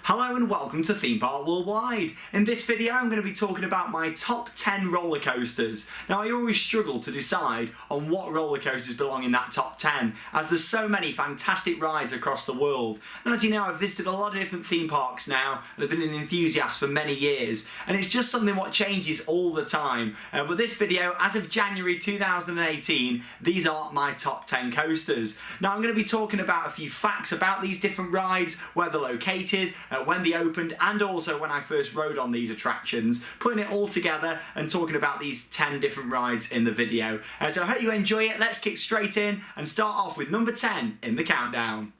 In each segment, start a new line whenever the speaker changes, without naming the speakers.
Hello and welcome to Theme Park Worldwide. In this video I'm going to be talking about my top 10 roller coasters. Now I always struggle to decide on what roller coasters belong in that top 10 as there's so many fantastic rides across the world. And as you know, I've visited a lot of different theme parks now and I've been an enthusiast for many years, and it's just something what changes all the time. But this video, as of January 2018, these are my top 10 coasters. Now I'm going to be talking about a few facts about these different rides, where they're located, when they opened, and also when I first rode on these attractions, putting it all together and talking about these 10 different rides in the video. So I hope you enjoy it. Let's kick straight in and start off with number 10 in the countdown.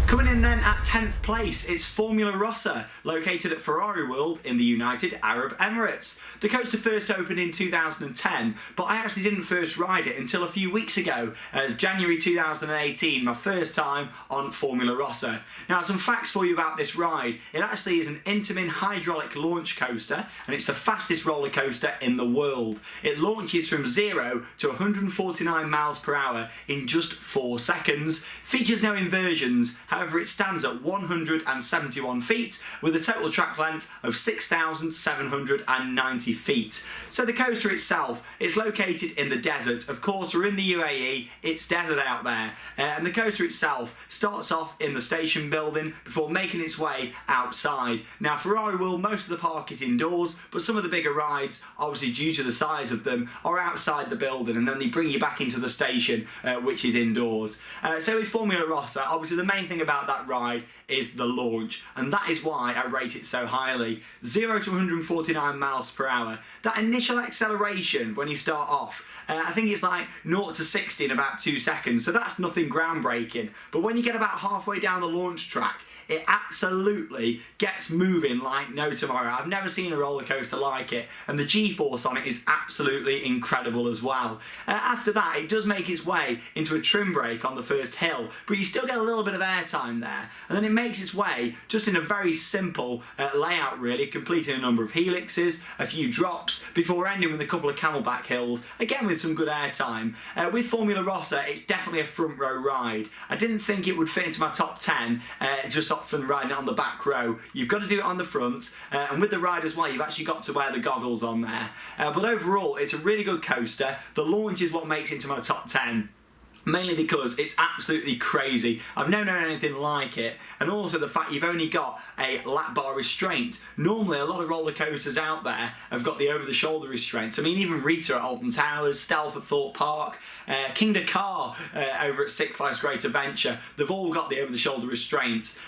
Coming in then at 10th place, it's Formula Rossa, located at Ferrari World in the United Arab Emirates. The coaster first opened in 2010, but I actually didn't first ride it until a few weeks ago, as January 2018, my first time on Formula Rossa. Now, some facts for you about this ride. It actually is an Intamin hydraulic launch coaster, and it's the fastest roller coaster in the world. It launches from 0 to 149 miles per hour in just 4 seconds. Features no inversions. However, it stands at 171 feet with a total track length of 6,790 feet. So the coaster itself is located in the desert. Of course, we're in the UAE, it's desert out there. And the coaster itself starts off in the station building before making its way outside. Now, Ferrari World, most of the park is indoors, but some of the bigger rides, obviously due to the size of them, are outside the building, and then they bring you back into the station, which is indoors. So with Formula Rossa, obviously the main thing about that ride is the launch, and that is why I rate it so highly. 0 to 149 miles per hour. That initial acceleration when you start off, I think it's like 0 to 60 in about 2 seconds, so that's nothing groundbreaking. But when you get about halfway down the launch track, it absolutely gets moving like no tomorrow. I've never seen a roller coaster like it, and the GForce on it is absolutely incredible as well. After that, it does make its way into a trim brake on the first hill, but you still get a little bit of airtime there, and then it makes its way just in a very simple layout really, completing a number of helixes, a few drops, before ending with a couple of camelback hills, again with some good airtime. With Formula Rossa, it's definitely a front row ride. I didn't think it would fit into my top 10 just often riding it on the back row. You've got to do it on the front, and with the ride as well, you've actually got to wear the goggles on there. But overall, it's a really good coaster. The launch is what makes it into my top 10. Mainly because it's absolutely crazy. I've never known anything like it, and also the fact you've only got a lap bar restraint. Normally a lot of roller coasters out there have got the over-the-shoulder restraints. I mean, even Rita at Alton Towers, Stealth at Thorpe Park, Kingda Car over at Six Flags Great Adventure, they've all got the over-the-shoulder restraints.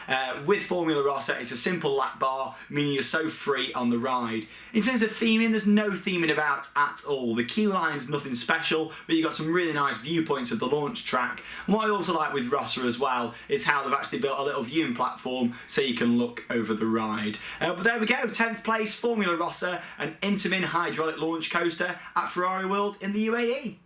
With Formula Rossa, it's a simple lap bar, meaning you're so free on the ride. In terms of theming, there's no theming about at all. The queue line's nothing special, but you've got some really nice viewpoints of the launch track. And what I also like with Rossa as well is how they've actually built a little viewing platform so you can look over the ride. But there we go, 10th place, Formula Rossa, an Intamin hydraulic launch coaster at Ferrari World in the UAE.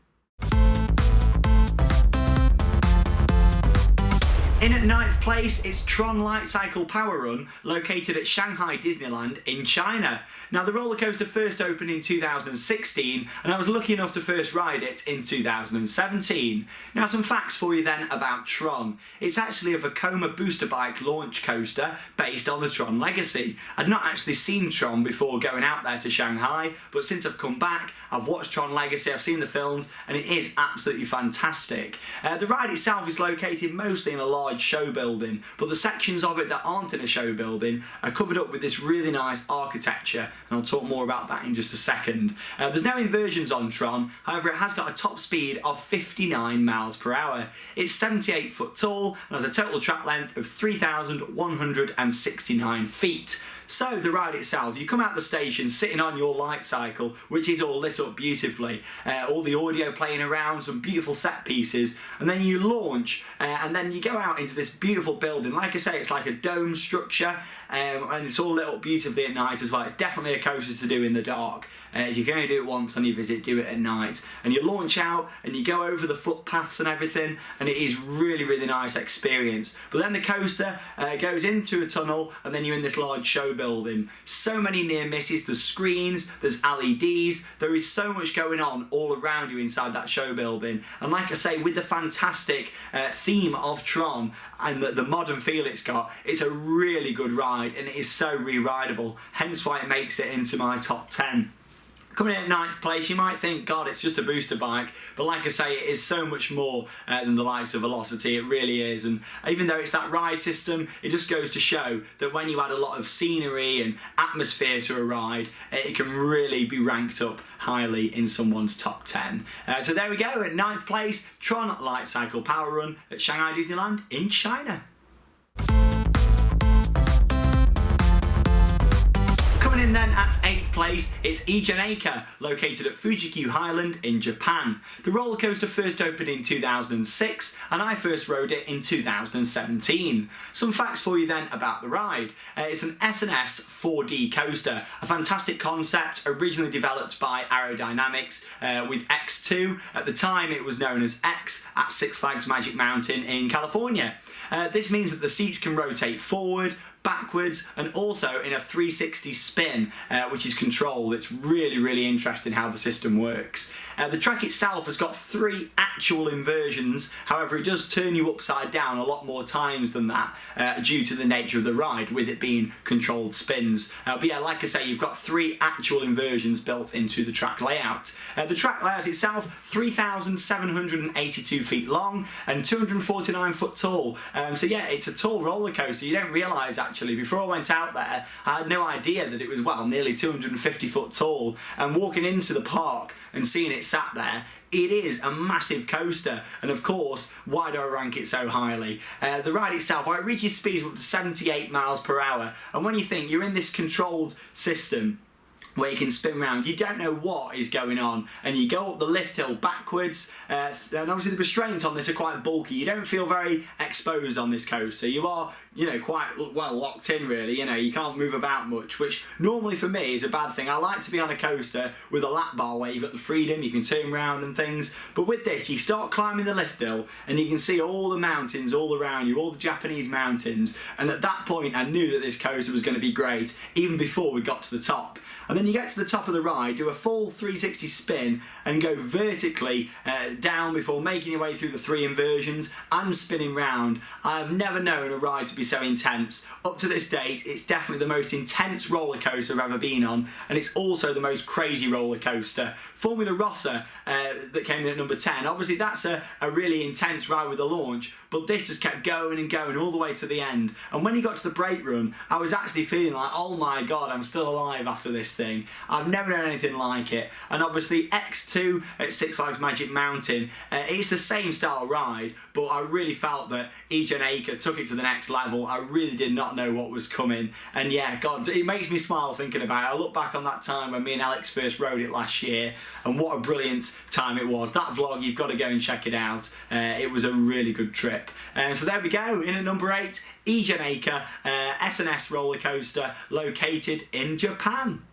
In at 9th place, it's Tron Light Cycle Power Run, located at Shanghai Disneyland in China. Now, the roller coaster first opened in 2016, and I was lucky enough to first ride it in 2017. Now, some facts for you then about Tron. It's actually a Vekoma booster bike launch coaster based on the Tron legacy. I'd not actually seen Tron before going out there to Shanghai, but since I've come back, I've watched Tron Legacy, I've seen the films, and it is absolutely fantastic. The ride itself is located mostly in a large show building, but the sections of it that aren't in a show building are covered up with this really nice architecture, and I'll talk more about that in just a second. There's no inversions on Tron, however it has got a top speed of 59 miles per hour. It's 78 foot tall and has a total track length of 3,169 feet. So the ride itself, you come out the station sitting on your light cycle, which is all lit up beautifully, all the audio playing around, some beautiful set pieces, and then you launch and then you go out out into this beautiful building. Like I say, it's like a dome structure, and it's all lit up beautifully at night as well. It's definitely a coaster to do in the dark. If you can only do it once on your visit, do it at night. And you launch out and you go over the footpaths and everything, and it is really, really nice experience. But then the coaster goes into a tunnel, and then you're in this large show building. So many near misses. There's screens, there's LEDs. There is so much going on all around you inside that show building. And like I say, with the fantastic theme of Tron and the modern feel it's got, it's a really good ride, and it is so re-rideable. Hence why it makes it into my top 10. Coming in at 9th place, you might think, God, it's just a booster bike, but like I say, it is so much more than the likes of Velocity. It really is. And even though it's that ride system, it just goes to show that when you add a lot of scenery and atmosphere to a ride, it can really be ranked up highly in someone's top 10. So there we go, at 9th place, Tron Light Cycle Power Run at Shanghai Disneyland in China. Coming in then at 8th place, it's Ijen, located at Fuji-Q Highland in Japan. The roller coaster first opened in 2006, and I first rode it in 2017. Some facts for you then about the ride. It's an S&S 4D coaster, a fantastic concept originally developed by Aerodynamics with X2. At the time it was known as X at Six Flags Magic Mountain in California. This means that the seats can rotate forward, backwards, and also in a 360 spin, which is controlled. It's really, really interesting how the system works. The track itself has got 3 actual inversions. However, it does turn you upside down a lot more times than that due to the nature of the ride, with it being controlled spins. But yeah, like I say, you've got 3 actual inversions built into the track layout. The track layout itself, 3,782 feet long and 249 foot tall. So yeah, it's a tall roller coaster. You don't realise actually, before I went out there, I had no idea that it was, well, nearly 250 foot tall. And walking into the park and seeing it sat there, it is a massive coaster, and of course, why do I rank it so highly? The ride itself, it reaches speeds up to 78 miles per hour, and when you think you're in this controlled system where you can spin around, you don't know what is going on, and you go up the lift hill backwards, and obviously the restraints on this are quite bulky. You don't feel very exposed on this coaster. You are, quite well locked in really. You can't move about much, which normally for me is a bad thing. I like to be on a coaster with a lap bar where you've got the freedom, you can turn around and things, but with this you start climbing the lift hill and you can see all the mountains all around you, all the Japanese mountains, and at that point I knew that this coaster was going to be great even before we got to the top. And then you get to the top of the ride, do a full 360 spin and go vertically down before making your way through the 3 inversions and spinning round. I have never known a ride to be so intense. Up to this date, it's definitely the most intense roller coaster I've ever been on, and it's also the most crazy roller coaster. Formula Rossa that came in at number 10, obviously that's a really intense ride with the launch, but this just kept going and going all the way to the end. And when you got to the brake run, I was actually feeling like, oh my God, I'm still alive after this thing. I've never known anything like it. And obviously X2 at Six Flags Magic Mountain, it's the same style ride, but I really felt that Ijen took it to the next level. I really did not know what was coming. And yeah, God, it makes me smile thinking about it. I look back on that time when me and Alex first rode it last year, and what a brilliant time it was. That vlog, you've got to go and check it out. It was a really good trip. So there we go, in at number 8, Ijen S&S roller coaster located in Japan.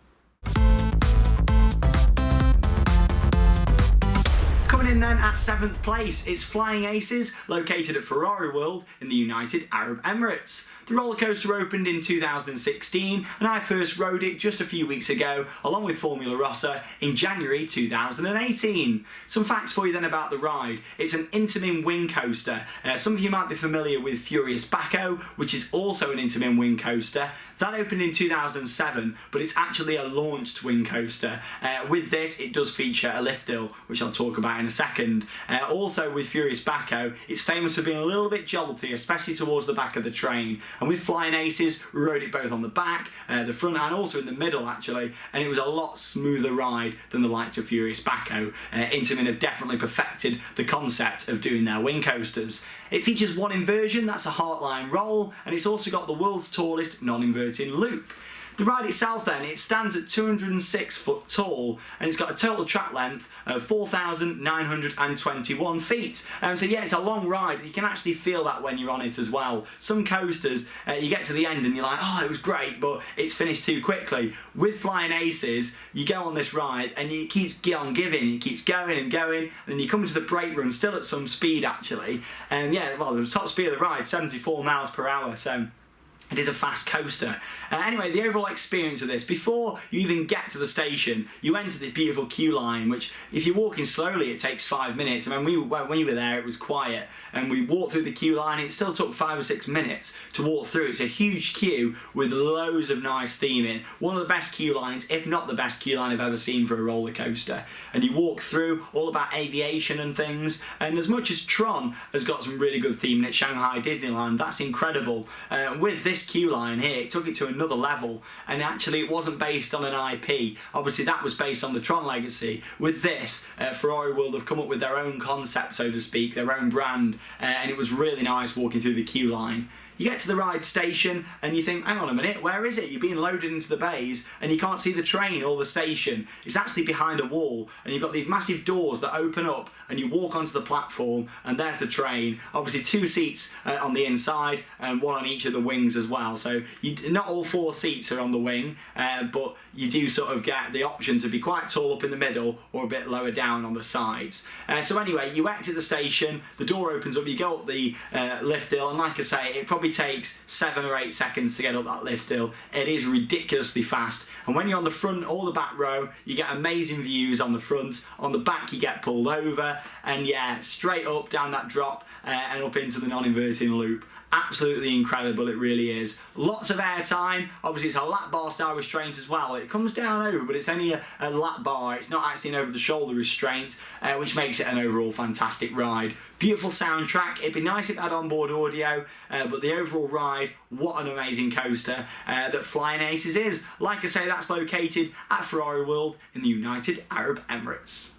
Coming in then at 7th place, it's Flying Aces, located at Ferrari World in the United Arab Emirates. The roller coaster opened in 2016, and I first rode it just a few weeks ago, along with Formula Rossa, in January 2018. Some facts for you then about the ride. It's an Intamin wing coaster. Some of you might be familiar with Furious Baco, which is also an Intamin wing coaster. That opened in 2007, but it's actually a launched wing coaster. With this, it does feature a lift hill, which I'll talk about in a second. Also with Furious Baco, it's famous for being a little bit jolty, especially towards the back of the train. And with Flying Aces, we rode it both on the back, the front, and also in the middle actually, and it was a lot smoother ride than the likes of Furious Baco. Intamin have definitely perfected the concept of doing their wing coasters. It features 1 inversion, that's a Heartline roll, and it's also got the world's tallest non-inverting loop. The ride itself then, it stands at 206 foot tall and it's got a total track length of 4,921 feet. So yeah, it's a long ride. You can actually feel that when you're on it as well. Some coasters, you get to the end and you're like, oh, it was great, but it's finished too quickly. With Flying Aces, you go on this ride and it keeps on giving. It keeps going and going, and then you come to the brake run, still at some speed actually. And yeah, well, the top speed of the ride, 74 miles per hour. So it is a fast coaster. Anyway, the overall experience of this, before you even get to the station, you enter this beautiful queue line, which if you're walking slowly, it takes 5 minutes. I mean, when we were there, it was quiet, and we walked through the queue line. It still took 5 or 6 minutes to walk through. It's a huge queue with loads of nice theming. One of the best queue lines, if not the best queue line I've ever seen for a roller coaster. And you walk through, all about aviation and things. And as much as Tron has got some really good theming at Shanghai Disneyland, that's incredible. With this queue line here, it took it to another level, and actually it wasn't based on an IP. Obviously that was based on the Tron legacy. With this, Ferrari World have come up with their own concept, so to speak, their own brand, and it was really nice walking through the queue line. You get to the ride station and you think, hang on a minute, where is it? You're being loaded into the bays and you can't see the train or the station. It's actually behind a wall, and you've got these massive doors that open up and you walk onto the platform and there's the train. Obviously 2 seats on the inside and 1 on each of the wings as well. So not all 4 seats are on the wing, but you do sort of get the option to be quite tall up in the middle or a bit lower down on the sides. So anyway, you exit the station, the door opens up, you go up the lift hill, and like I say, it probably takes 7 or 8 seconds to get up that lift hill. It is ridiculously fast, and when you're on the front or the back row, you get amazing views on the front. On the back you get pulled over, and yeah, straight up down that drop and up into the non-inverting loop. Absolutely incredible, it really is. Lots of air time. Obviously it's a lap bar style restraint as well. It comes down over, but it's only a lap bar. It's not actually an over the shoulder restraint, which makes it an overall fantastic ride. Beautiful soundtrack. It'd be nice if it had onboard audio, but the overall ride, what an amazing coaster that Flying Aces is. Like I say, that's located at Ferrari World in the United Arab Emirates.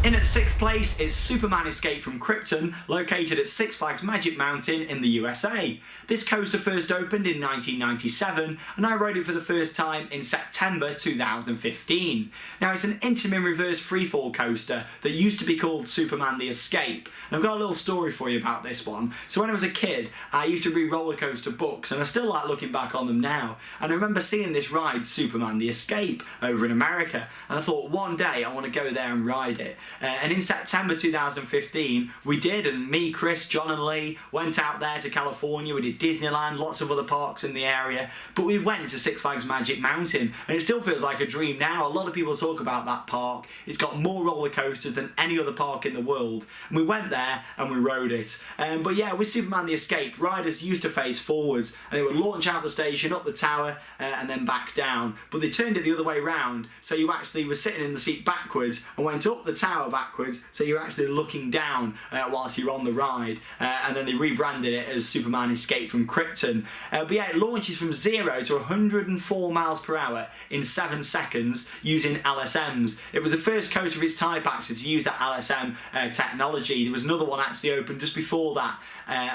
In at 6th place is Superman Escape from Krypton, located at Six Flags Magic Mountain in the USA. This coaster first opened in 1997, and I rode it for the first time in September 2015. Now, it's an Intamin reverse freefall coaster that used to be called Superman the Escape, and I've got a little story for you about this one. So when I was a kid, I used to read roller coaster books, and I still like looking back on them now. And I remember seeing this ride, Superman the Escape, over in America, and I thought one day I want to go there and ride it. And in September 2015, we did, and me, Chris, John and Lee went out there to California. We did Disneyland, lots of other parks in the area, but we went to Six Flags Magic Mountain, and it still feels like a dream now. A lot of people talk about that park. It's got more roller coasters than any other park in the world, and we went there and we rode it. But yeah, with Superman the Escape, riders used to face forwards, and it would launch out the station, up the tower, and then back down. But they turned it the other way round, so you actually were sitting in the seat backwards and went up the tower backwards, so you're actually looking down whilst you're on the ride, and then they rebranded it as Superman Escape from Krypton. But yeah, it launches from 0 to 104 miles per hour in 7 seconds using LSMs. It was the first coaster of its type actually to use that LSM technology. There was another one actually opened just before that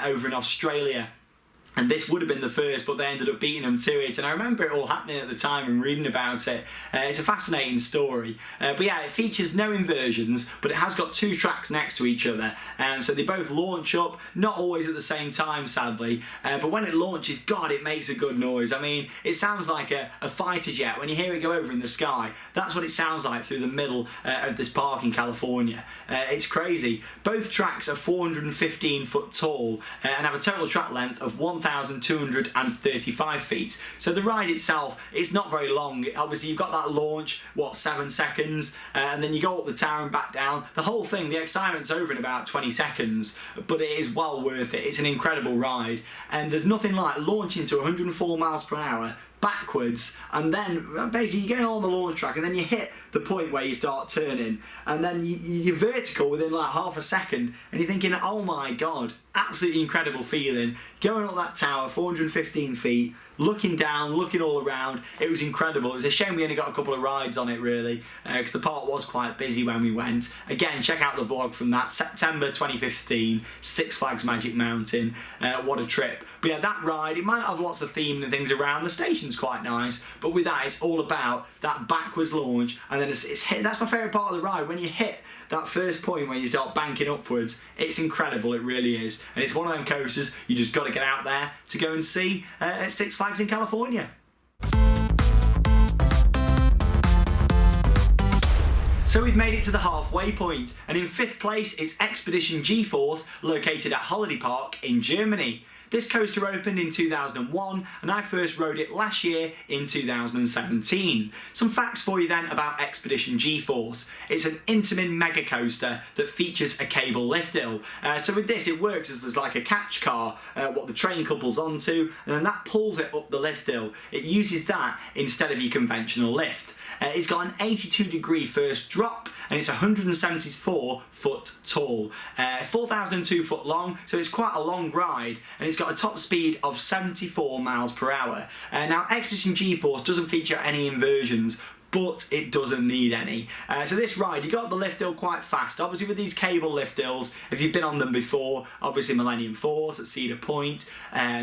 over in Australia, and this would have been the first, but they ended up beating them to it. And I remember it all happening at the time and reading about it. It's a fascinating story. But yeah, it features no inversions, but it has got 2 tracks next to each other. So they both launch up, not always at the same time, sadly. But when it launches, God, it makes a good noise. I mean, it sounds like a fighter jet. When you hear it go over in the sky, that's what it sounds like through the middle of this park in California. It's crazy. Both tracks are 415 foot tall and have a total track length of 1,235 feet. So the ride itself, it's not very long. Obviously you've got that launch, 7 seconds, and then you go up the tower and back down. The whole thing, the excitement's over in about 20 seconds, but it is well worth it. It's an incredible ride, and there's nothing like launching to 104 miles per hour backwards, and then basically you're going along the launch track, and then you hit the point where you start turning, and then you're vertical within like half a second, and you're thinking, oh my God, absolutely incredible feeling, going up that tower, 415 feet, looking down, looking all around. It was incredible. It was a shame we only got a couple of rides on it really, because the park was quite busy when we went. Again, check out the vlog from that, September 2015, Six Flags Magic Mountain. What a trip. But yeah, that ride, it might have lots of theme and things around. The station's quite nice, but with that, it's all about that backwards launch, and then it's hit. That's my favourite part of the ride, when you hit that first point when you start banking upwards. It's incredible, it really is. And it's one of them coasters you just got to get out there to go and see at Six Flags in California. So we've made it to the halfway point, and in 5th place it's Expedition GForce, located at Holiday Park in Germany. This coaster opened in 2001 and I first rode it last year in 2017. Some facts for you then about Expedition GForce. It's an Intamin mega coaster that features a cable lift hill. So with this, it works as there's like a catch car, what the train couples onto, and then that pulls it up the lift hill. It uses that instead of your conventional lift. It's got an 82-degree first drop, and it's 174 foot tall, 4,002 foot long, so it's quite a long ride, and it's got a top speed of 74 miles per hour. Now, Expedition GForce doesn't feature any inversions, but it doesn't need any. So this ride, you got the lift hill quite fast. Obviously with these cable lift hills, if you've been on them before, obviously Millennium Force at Cedar Point,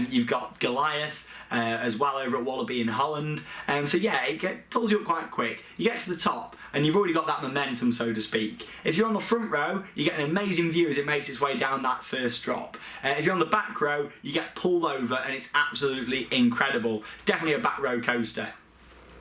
you've got Goliath, as well over at Wallaby in Holland. So yeah, it pulls you up quite quick. You get to the top and you've already got that momentum, so to speak. If you're on the front row, you get an amazing view as it makes its way down that first drop. If you're on the back row, you get pulled over and it's absolutely incredible. Definitely a back row coaster.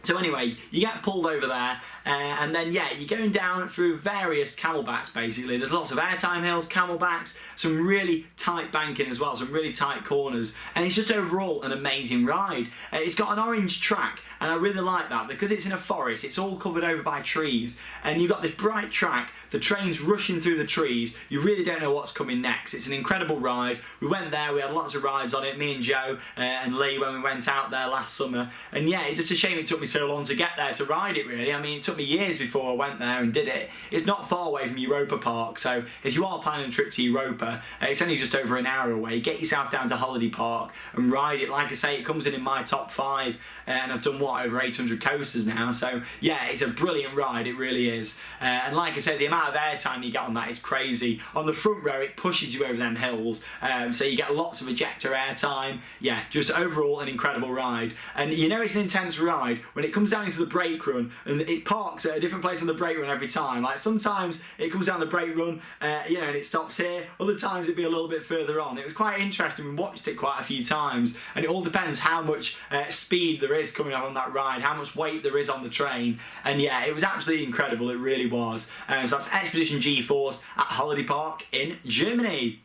So anyway, you get pulled over there, and then yeah, you're going down through various camelbacks basically. There's lots of airtime hills, camelbacks, some really tight banking as well, some really tight corners, and it's just overall an amazing ride. It's got an orange track, and I really like that because it's in a forest, it's all covered over by trees, and you've got this bright track, the train's rushing through the trees, you really don't know what's coming next. It's an incredible ride. We went there, we had lots of rides on it, me and Joe and Lee when we went out there last summer, and yeah, it's just a shame it took me so long to get there to ride it really. I mean, it took me years before I went there and did it. It's not far away from Europa Park, so if you are planning a trip to Europa, it's only just over an hour away. Get yourself down to Holiday Park and ride it. Like I say, it comes in my top 5, and I've done what, over 800 coasters now, so yeah, it's a brilliant ride, it really is. And like I said, the amount of airtime you get on that is crazy. On the front row, it pushes you over them hills, so you get lots of ejector airtime. Yeah, just overall an incredible ride. And you know it's an intense ride when it comes down into the brake run and it parks at a different place on the brake run every time. Like sometimes it comes down the brake run, you know, and it stops here. Other times it'd be a little bit further on. It was quite interesting. We watched it quite a few times, and it all depends how much speed there is coming on that ride, how much weight there is on the train. And yeah, it was absolutely incredible. It really was. So that's Expedition GForce at Holiday Park in Germany.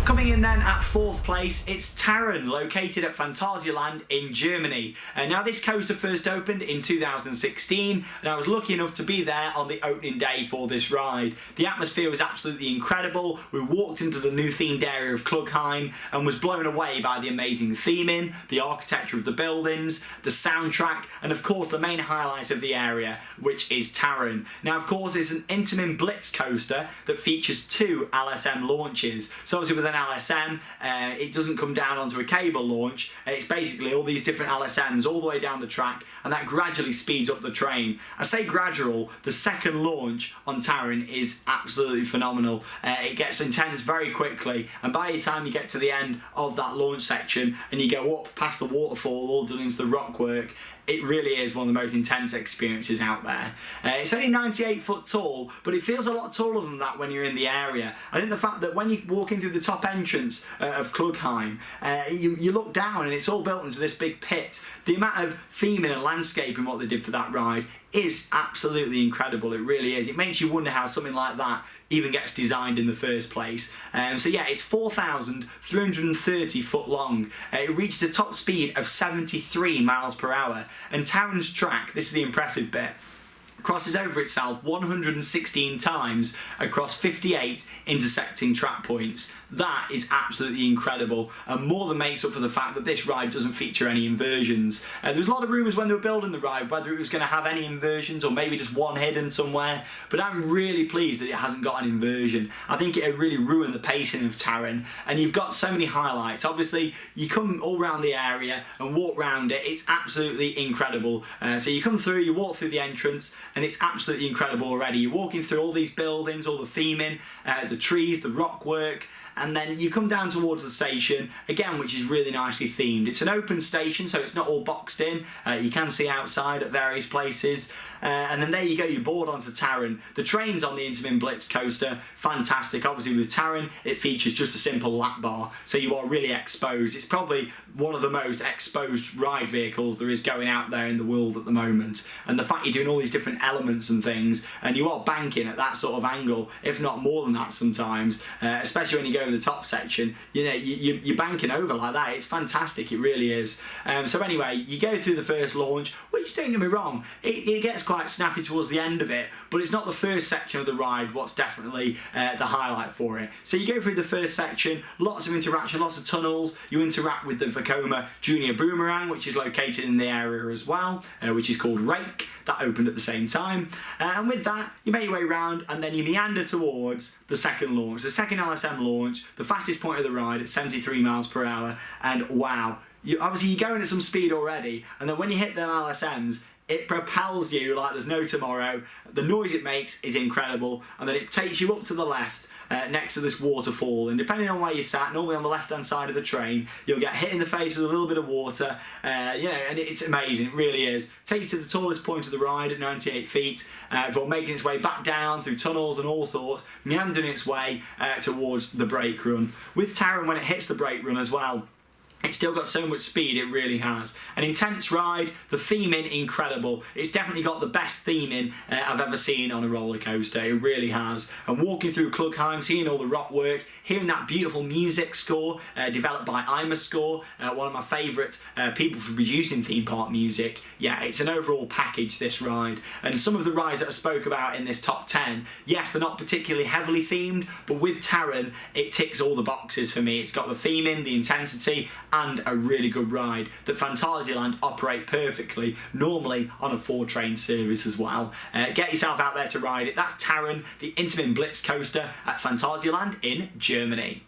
Coming in then at 4th place, it's Tarun, located at Phantasialand in Germany. Now this coaster first opened in 2016, and I was lucky enough to be there on the opening day for this ride. The atmosphere was absolutely incredible. We walked into the new themed area of Klugheim and was blown away by the amazing theming, the architecture of the buildings, the soundtrack, and of course the main highlight of the area, which is Tarun. Now of course it's an Intamin Blitz coaster that features 2 LSM launches. So obviously with an LSM, it doesn't come down onto a cable launch. It's basically all these different LSMs all the way down the track, and that gradually speeds up the train. I say gradual, the second launch on Tarun is absolutely phenomenal. It gets intense very quickly, and by the time you get to the end of that launch section and you go up past the waterfall all done into the rockwork, it really is one of the most intense experiences out there. It's only 98 foot tall, but it feels a lot taller than that when you're in the area. I think the fact that when you walk in through the top entrance of Klugheim, you look down and it's all built into this big pit. The amount of theming and landscaping what they did for that ride is absolutely incredible. It really is. It makes you wonder how something like that even gets designed in the first place. So yeah, it's 4,330 foot long. It reaches a top speed of 73 miles per hour. And Tarun's track, this is the impressive bit, crosses over itself 116 times across 58 intersecting track points. That is absolutely incredible, and more than makes up for the fact that this ride doesn't feature any inversions. There was a lot of rumours when they were building the ride whether it was going to have any inversions or maybe just one hidden somewhere, but I'm really pleased that it hasn't got an inversion. I think it would really ruin the pacing of Tarun, and you've got so many highlights. Obviously, you come all around the area and walk around it. It's absolutely incredible. So you come through, you walk through the entrance, and it's absolutely incredible already. You're walking through all these buildings, all the theming, the trees, the rock work, and then you come down towards the station again, which is really nicely themed. It's an open station, so it's not all boxed in. You can see outside at various places, and then there you go, you board onto Tarun. The trains on the Intamin Blitz coaster, fantastic. Obviously with Tarun it features just a simple lap bar, so you are really exposed. It's probably one of the most exposed ride vehicles there is going out there in the world at the moment, and the fact you're doing all these different elements and things, and you are banking at that sort of angle, if not more than that sometimes, especially when you go over the top section, you know, you're banking over like that. It's fantastic, it really is. So anyway, you go through the first launch, which, don't get me wrong, it gets quite snappy towards the end of it, but it's not the first section of the ride what's definitely the highlight for it. So you go through the first section, lots of interaction, lots of tunnels. You interact with the Vekoma Junior Boomerang, which is located in the area as well, which is called Rake. That opened at the same time, and with that you make your way around and then you meander towards the second launch, the second LSM launch, the fastest point of the ride at 73 miles per hour, and wow, obviously you're going at some speed already, and then when you hit them LSMs, it propels you like there's no tomorrow. The noise it makes is incredible, and then it takes you up to the left next to this waterfall, and depending on where you sat, normally on the left hand side of the train, you'll get hit in the face with a little bit of water, you know, and it's amazing, it really is. Takes you to the tallest point of the ride at 98 feet before making its way back down through tunnels and all sorts, meandering its way towards the brake run. With Tarun, when it hits the brake run as well, it's still got so much speed, it really has. An intense ride, the theming incredible. It's definitely got the best theming I've ever seen on a roller coaster, it really has. And walking through Klugheim, seeing all the rock work, hearing that beautiful music score developed by Imascore, one of my favourite people for producing theme park music. Yeah, it's an overall package, this ride. And some of the rides that I spoke about in this top 10, yes, they're not particularly heavily themed, but with Tarun, it ticks all the boxes for me. It's got the theming, the intensity, and a really good ride that Phantasialand operate perfectly, normally on a 4-train service as well. Get yourself out there to ride it. That's Tarun, the Intamin Blitz coaster at Phantasialand in Germany.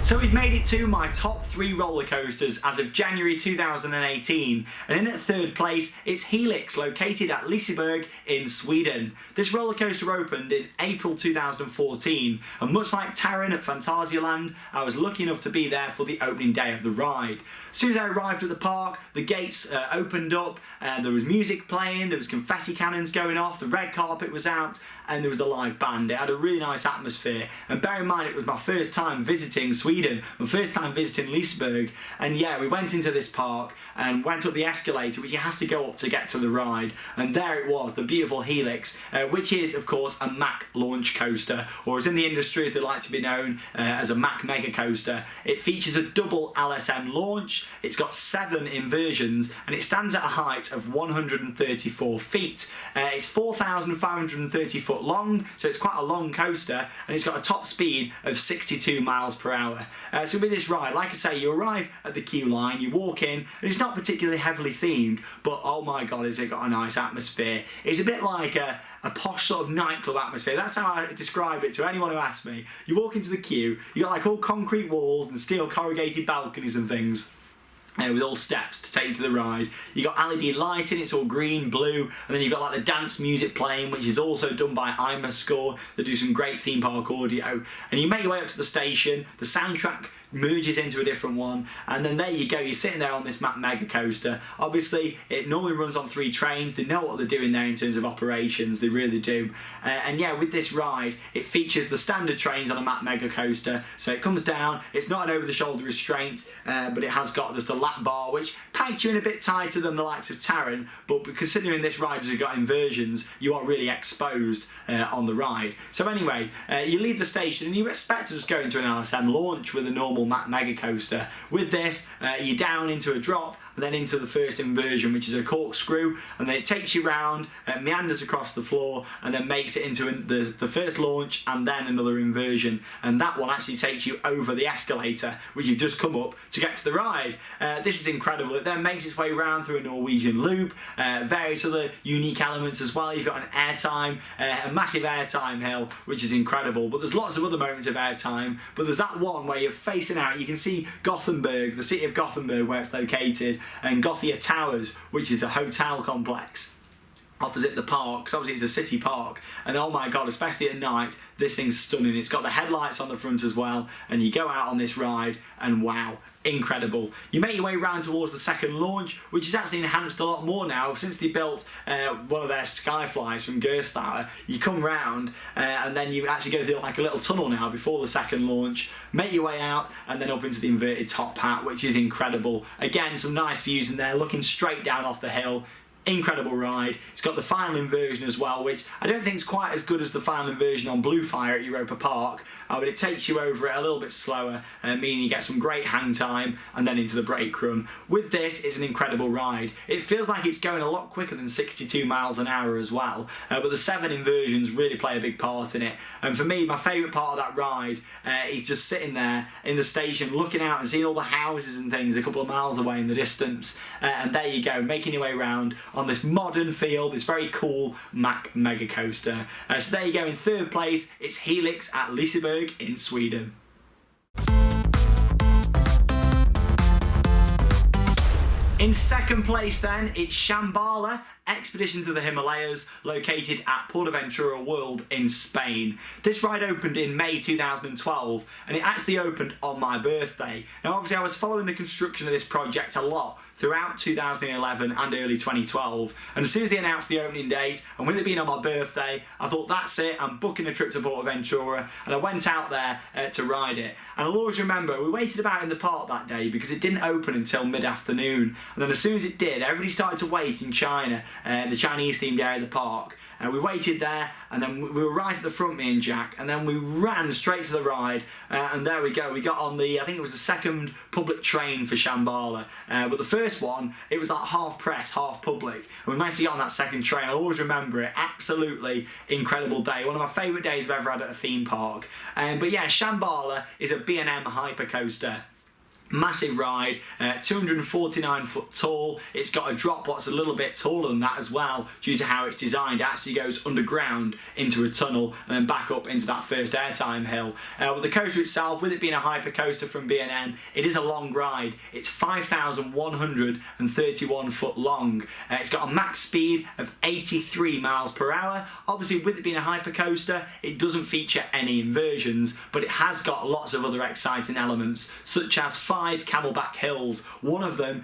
So we've made it to my top 3 roller coasters as of January 2018, and in at third place it's Helix, located at Liseberg in Sweden. This roller coaster opened in April 2014, and much like Tarun at Phantasialand, I was lucky enough to be there for the opening day of the ride. As soon as I arrived at the park, the gates opened up, and there was music playing, there was confetti cannons going off, the red carpet was out, and there was the live band. It had a really nice atmosphere, and bear in mind it was my first time visiting Sweden, my first time visiting Liseberg, and yeah, we went into this park and went up the escalator, which you have to go up to get to the ride, and there it was, the beautiful Helix, which is of course a Mack launch coaster, or as in the industry as they like to be known, as a Mack mega coaster. It features a double LSM launch, it's got 7 inversions, and it stands at a height of 134 feet. It's 4,530 foot long, so it's quite a long coaster, and it's got a top speed of 62 miles per hour. So with this ride, like I say, you arrive at the queue line, you walk in, and it's not particularly heavily themed, but oh my god, has it got a nice atmosphere. It's a bit like a posh sort of nightclub atmosphere. That's how I describe it to anyone who asks me. You walk into the queue, you got like all concrete walls and steel corrugated balconies and things, with all steps to take you to the ride. You got LED lighting, it's all green, blue, and then you've got like the dance music playing, which is also done by Imascore. They do some great theme park audio, and you make your way up to the station. The soundtrack merges into a different one, and then there you go, you're sitting there on this Mack mega coaster. Obviously it normally runs on 3 trains. They know what they're doing there in terms of operations, they really do. And yeah, with this ride it features the standard trains on a Mack mega coaster, so it comes down, it's not an over the shoulder restraint, but it has got just a lap bar which packs you in a bit tighter than the likes of Tarun, but considering this ride has got inversions, you are really exposed on the ride. So anyway, you leave the station and you expect to just go into an LSM launch with a normal Mack mega coaster. With this, you're down into a drop, and then into the first inversion, which is a corkscrew, and then it takes you round, meanders across the floor, and then makes it into the first launch and then another inversion. And that one actually takes you over the escalator, which you've just come up to get to the ride. This is incredible. It then makes its way round through a Norwegian loop, various other unique elements as well. You've got an airtime, a massive airtime hill, which is incredible. But there's lots of other moments of airtime. But there's that one where you're facing out. You can see Gothenburg, the city of Gothenburg, where it's located, and Gothia Towers, which is a hotel complex opposite the park, because obviously it's a city park. And oh my god, especially at night, this thing's stunning. It's got the headlights on the front as well, and you go out on this ride and wow, incredible. You make your way round towards the second launch, which is actually enhanced a lot more now since they built one of their skyflies from Gerstauer. You come round and then you actually go through like a little tunnel now before the second launch, make your way out and then up into the inverted top hat, which is incredible. Again, some nice views in there, looking straight down off the hill. Incredible ride. It's got the final inversion as well, which I don't think is quite as good as the final inversion on Bluefire at Europa Park, but it takes you over it a little bit slower, meaning you get some great hang time and then into the brake run. With this, it's an incredible ride. It feels like it's going a lot quicker than 62 miles an hour as well, but the 7 inversions really play a big part in it. And for me, my favourite part of that ride is just sitting there in the station looking out and seeing all the houses and things a couple of miles away in the distance, and there you go, making your way around on this modern feel, this very cool Mack Mega Coaster. So there you go, in third place, it's Helix at Liseberg in Sweden. In second place then, it's Shambhala, Expedition to the Himalayas, located at Portaventura World in Spain. This ride opened in May 2012, and it actually opened on my birthday. Now obviously I was following the construction of this project a lot throughout 2011 and early 2012, and as soon as they announced the opening date, and with it being on my birthday, I thought that's it, I'm booking a trip to Portaventura, and I went out there to ride it. And I'll always remember, we waited about in the park that day because it didn't open until mid-afternoon, and then as soon as it did, everybody started to wait in China, the Chinese themed area of the park. We waited there, and then we were right at the front, me and Jack, and then we ran straight to the ride, and there we go. We got on the, I think it was the second public train for Shambhala, but the first one, it was like half press, half public, and we managed to get on that second train. I'll always remember it. Absolutely incredible day. One of my favourite days I've ever had at a theme park. But yeah, Shambhala is a B&M hypercoaster. Massive ride, 249 foot tall. It's got a drop what's a little bit taller than that as well, due to how it's designed. It actually goes underground into a tunnel and then back up into that first airtime hill. But the coaster itself, with it being a hypercoaster from B&M, it is a long ride. It's 5,131 foot long. It's got a max speed of 83 miles per hour. Obviously, with it being a hypercoaster, it doesn't feature any inversions, but it has got lots of other exciting elements, such as 5 camelback hills. One of them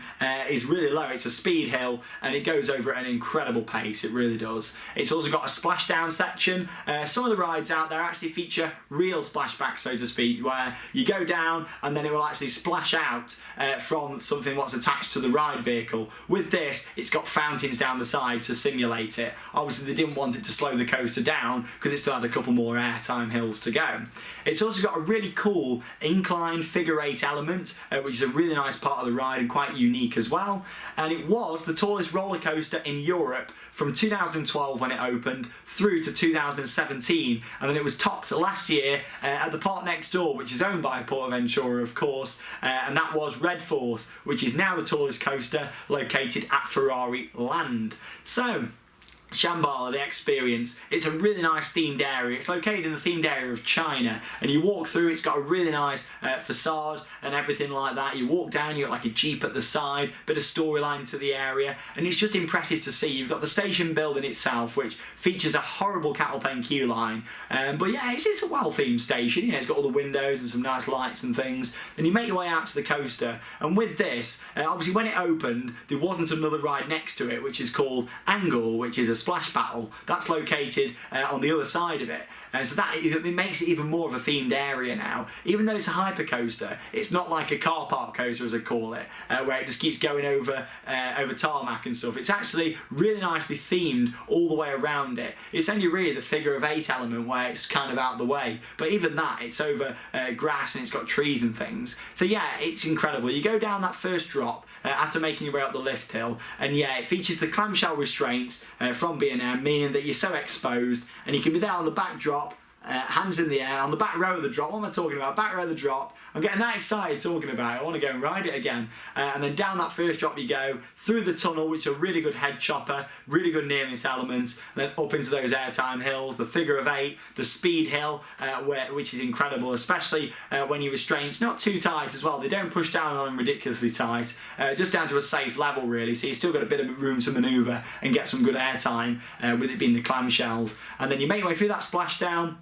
is really low. It's a speed hill, and it goes over at an incredible pace. It really does. It's also got a splashdown section. Some of the rides out there actually feature real splashbacks, so to speak, where you go down and then it will actually splash out from something what's attached to the ride vehicle. With this, it's got fountains down the side to simulate it. Obviously, they didn't want it to slow the coaster down because it still had a couple more airtime hills to go. It's also got a really cool inclined figure 8 element, which is a really nice part of the ride and quite unique as well. And it was the tallest roller coaster in Europe from 2012 when it opened through to 2017, and then it was topped last year at the park next door, which is owned by Portaventura, of course, and that was Red Force, which is now the tallest coaster located at Ferrari Land. So Shambhala, the experience, it's a really nice themed area. It's located in the themed area of China, and you walk through, it's got a really nice facade and everything like that. You walk down, you got like a jeep at the side, bit of storyline to the area, and it's just impressive to see. You've got the station building itself, which features a horrible cattle pen queue line, but yeah, it's a well themed station. You know, it's got all the windows and some nice lights and things. Then you make your way out to the coaster, and with this, obviously when it opened, there wasn't another ride next to it, which is called Angle, which is a splash battle, that's located on the other side of it. So that it makes it even more of a themed area now. Even though it's a hyper coaster, it's not like a car park coaster, as I call it, where it just keeps going over tarmac and stuff. It's actually really nicely themed all the way around it. It's only really the figure of 8 element where it's kind of out of the way, but even that, it's over grass and it's got trees and things. So yeah, it's incredible. You go down that first drop after making your way up the lift hill, and yeah, it features the clamshell restraints from B&M, meaning that you're so exposed, and you can be there on the back drop, hands in the air, on the back row of the drop. What am I talking about? Back row of the drop. I'm getting that excited talking about it. I want to go and ride it again. And then down that first drop you go, through the tunnel, which is a really good head chopper, really good near miss element, and then up into those airtime hills, the figure of 8, the speed hill, which is incredible, especially when your restraints not too tight as well. They don't push down on them ridiculously tight, just down to a safe level really, so you've still got a bit of room to manoeuvre and get some good airtime with it being the clamshells. And then you make your way through that splashdown,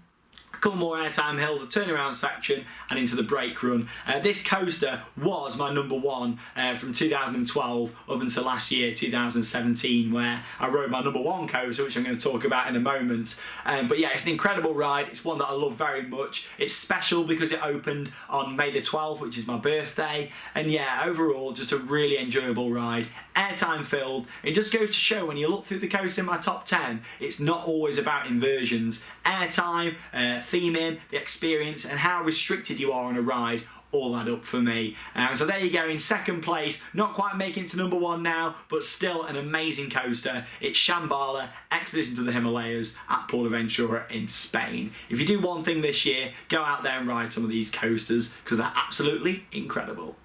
a couple more airtime hills, a turnaround section, and into the brake run. This coaster was my number 1 from 2012 up until last year, 2017, where I rode my number 1 coaster, which I'm going to talk about in a moment. But yeah, it's an incredible ride. It's one that I love very much. It's special because it opened on May the 12th, which is my birthday. And yeah, overall, just a really enjoyable ride. Airtime filled. It just goes to show when you look through the coaster in my top 10, it's not always about inversions. Airtime, theming, the experience, and how restricted you are on a ride all add up for me. So there you go, in second place, not quite making it to number 1 now, but still an amazing coaster. It's Shambhala, Expedition to the Himalayas at Portaventura in Spain. If you do one thing this year, go out there and ride some of these coasters, because they're absolutely incredible.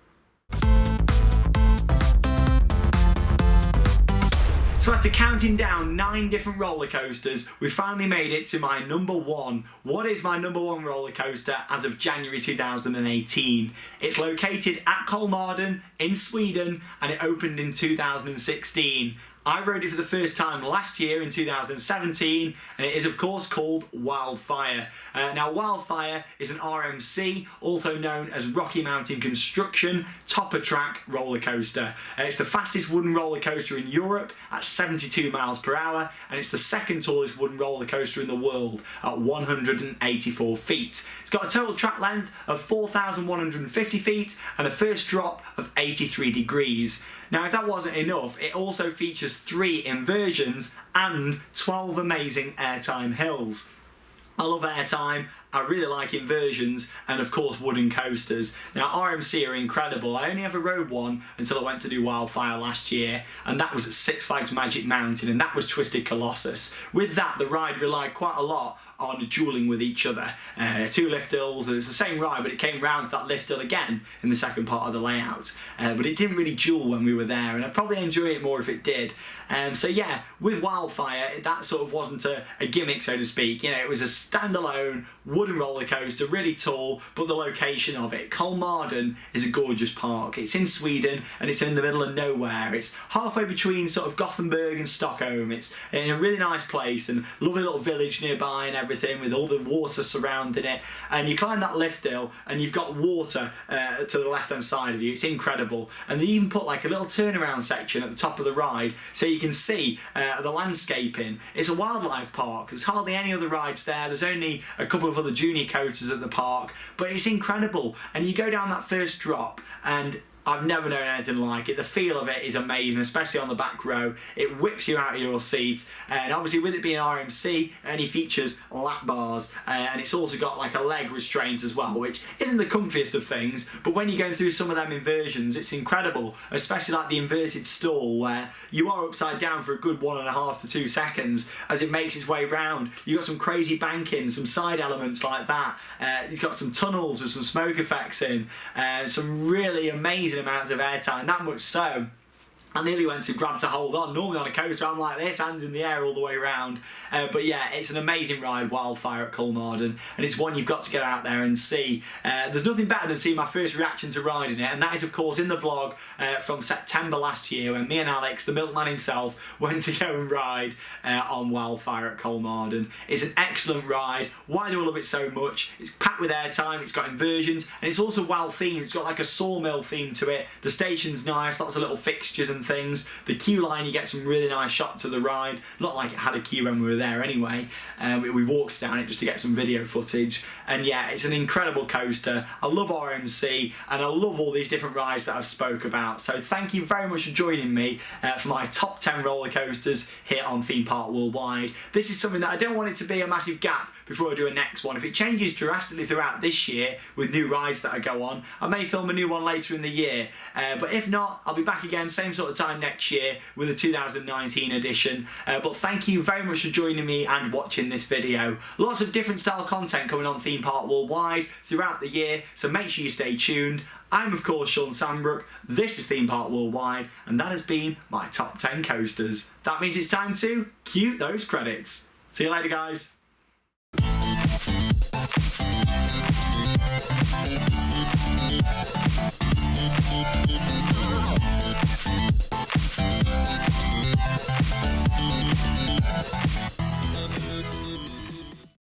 So after counting down 9 different roller coasters, we finally made it to my number 1. What is my number 1 roller coaster as of January 2018? It's located at Kolmården in Sweden, and it opened in 2016. I rode it for the first time last year in 2017, and it is of course called Wildfire. Now Wildfire is an RMC, also known as Rocky Mountain Construction Topper Track roller coaster. It's the fastest wooden roller coaster in Europe at 72 miles per hour, and it's the second tallest wooden roller coaster in the world at 184 feet. It's got a total track length of 4,150 feet and a first drop of 83 degrees. Now, if that wasn't enough, it also features 3 inversions and 12 amazing airtime hills. I love airtime, I really like inversions, and of course wooden coasters. Now RMC are incredible. I only ever rode one until I went to do Wildfire last year, and that was at Six Flags Magic Mountain, and that was Twisted Colossus. With that, the ride relied quite a lot on dueling with each other. 2 lift hills, it was the same ride, but it came round to that lift hill again in the second part of the layout. But it didn't really duel when we were there, and I'd probably enjoy it more if it did. So yeah, with Wildfire, that sort of wasn't a gimmick, so to speak. You know, it was a standalone wooden roller coaster, really tall, but the location of it, Kolmården, is a gorgeous park. It's in Sweden, and it's in the middle of nowhere. It's halfway between sort of Gothenburg and Stockholm. It's in a really nice place, and lovely little village nearby and everything, with all the water surrounding it. And you climb that lift hill, and you've got water to the left hand side of you. It's incredible. And they even put like a little turnaround section at the top of the ride, so you can see the landscaping. It's a wildlife park. There's hardly any other rides there. There's only a couple of other junior coasters at the park, but it's incredible. And you go down that first drop, and I've never known anything like it. The feel of it is amazing, especially on the back row. It whips you out of your seat, and obviously with it being RMC, it only features lap bars, and it's also got like a leg restraint as well, which isn't the comfiest of things, but when you're going through some of them inversions, it's incredible, especially like the inverted stall, where you are upside down for a good 1.5 to 2 seconds as it makes its way round. You've got some crazy banking, some side elements like that. You've got some tunnels with some smoke effects in, some really amazing amounts of airtime, that much so I nearly went to grab to hold on. Normally on a coaster I'm like this, hands in the air all the way around. But yeah, it's an amazing ride, Wildfire at Kolmården, and it's one you've got to get out there and see. There's nothing better than seeing my first reaction to riding it, and that is of course in the vlog from September last year, when me and Alex, the milkman himself, went to go and ride on Wildfire at Kolmården. It's an excellent ride. Why do I love it so much? It's packed with airtime, it's got inversions, and it's also well themed. It's got like a sawmill theme to it. The station's nice, lots of little fixtures and different things. The queue line, you get some really nice shots of the ride. Not like it had a queue when we were there anyway. We walked down it just to get some video footage. And yeah, it's an incredible coaster. I love RMC and I love all these different rides that I've spoke about. So thank you very much for joining me for my top 10 roller coasters here on Theme Park Worldwide. This is something that I don't want it to be a massive gap before I do a next one. If it changes drastically throughout this year with new rides that I go on, I may film a new one later in the year. But if not, I'll be back again same sort of time next year with a 2019 edition. But thank you very much for joining me and watching this video. Lots of different style content coming on Theme Park Worldwide throughout the year, so make sure you stay tuned. I'm of course Sean Sandbrook, this is Theme Park Worldwide, and that has been my top 10 coasters. That means it's time to cue those credits. See you later, guys.